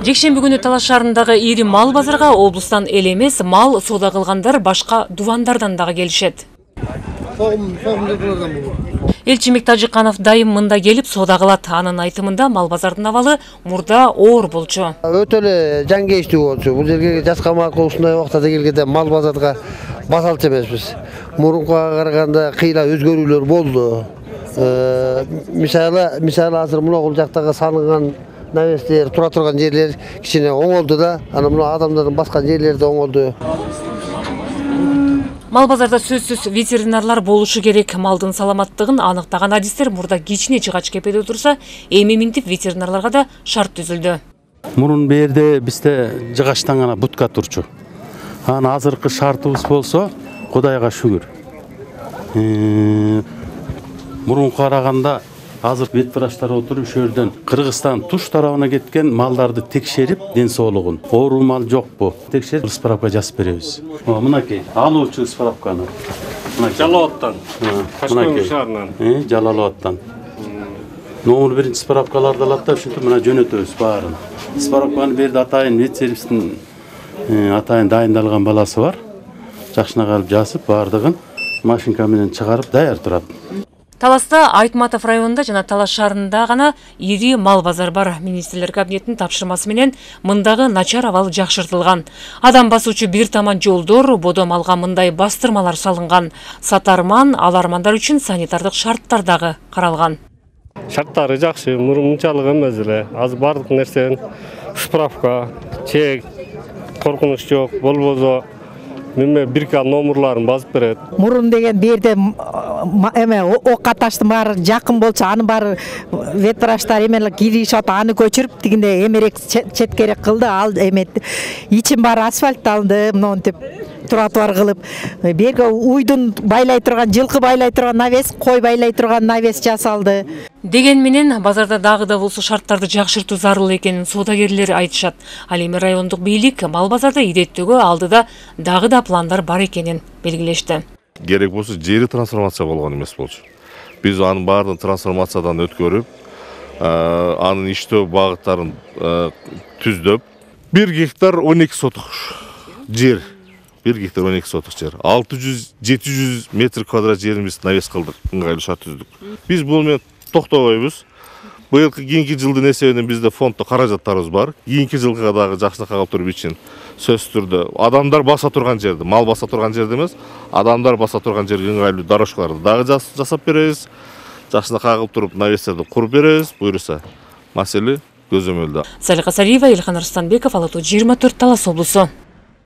Жекшемби күнү Талас шаарындагы ири мал базарга облустан эле эмес, мал соода кылгандар башка дубандардан дагы келишет. Элчи Миктажыканов дайым мында келип соода кылат. Анын айтымында мал базардын абалы мурда оор болчу. Өтө эле жангейиштүү болчу. Бул жерге жашка макул ушундай убакта келгенде мал базарга басалчу эмеспиз. Мурункуга караганда кыйла өзгөрүүлөр болду. Мисалы азыр мына жактагы салынган навестер, тура турган жерлер кичине оңолду да, ана мына адамдардын баскан жерлери да оңолду. Мал базарда сөзсүз ветеринарлар болушу керек. Малдын саламаттыгын аныктаган адистер мурда кичине жыгач кепеде турса, эми минтип ветеринарларга да шарт түзүлдү. Мурун берде бизде жыгачтан гана бутка турчу. Ана азыркы шартыбыз болсо, Кудайга шүгүр. Мурун караганда азыр бет врачтар отуруп ошол жерден Кыргызстан туш тарабына кеткен малдарды текшерип, ден соолугун, оору мал жокпу текшерип справка жазып беребиз. Мынакей, алуучу справканы. Жалалаттан. Ташкент шаарынан. Жалалаттан. Номер 1 справкаларды алат да, ушинтип мына жөнөтөбүз баарын. Справканы берди атайын вет сервистин атайын дайындалган баласы бар. Жакшына калып жазып бардыгын машинка менен чыгарып даяр турат. Таласта Айтматов районунда жана Талас шаарында гана ири мал базар бар. Министрлер кабинетинин тапшырмасы менен мындагы начар абал жакшыртылган. Адам басуучу бир таман жолдор, бодо малга мындай бастырмалар салынган. Сатарман, алармандар үчүн санитардык шарттар дагы каралган. Шарттары жакшы, мурунчалык эмес эле. Азыр бардык нерсенин справка, чек, коркунуч жок, болбосо Меме бирка номерларын басып берет. Мурун деген берде эме ок каташтын баары жакын болчу, аны баары вет врачтар эмелер киришип аны көчүрүп дегенде эмерек четкерек кылды. Ал эме ичин баары асфальтталды, монтип тротуар кылып, берге уйдун байлай турган, жылкы байлай турган навес, кой байлай турган навес жасалды. Деген менен базарда дагы да болсо шарттарды жакшыртуу зарыл экенин соодагерлер айтышат. Ал эми райондук бийлик мал базарда иреттөөгө алдыда дагы да пландар бар экенин белгилешти. Керек болсо жери трансформация болгон эмес болчу. Биз анын баардыгын трансформациядан өткөрүп, анын иштөө багыттарын түздөп, 1 гектар 12 сотук жер. 1 гектар 12 сотук жер. 600-700 метр квадрат жерибизди навес кылдык, ыңгайлуу шарт түздүк. Биз бул менен токтобойбуз. Быйылкы кийинки жылдын эсебинен бизде фонддо каражаттарыбыз бар. Кийинки жылга дагы жакшына кагылтыруу үчүн сөзсүз түрдө адамдар баса турган жерди, мал баса турган жерди эмес, адамдар баса турган жерге ыңгайлуу дорожкаларды дагы жасап беребиз. Жакшына кагылтырып навестерди куруп беребиз. Буюрса, маселе көзөмөлдө. Салиха Сариева, Илхан Арстанбеков, Ала-Тоо 24, Талас облусу.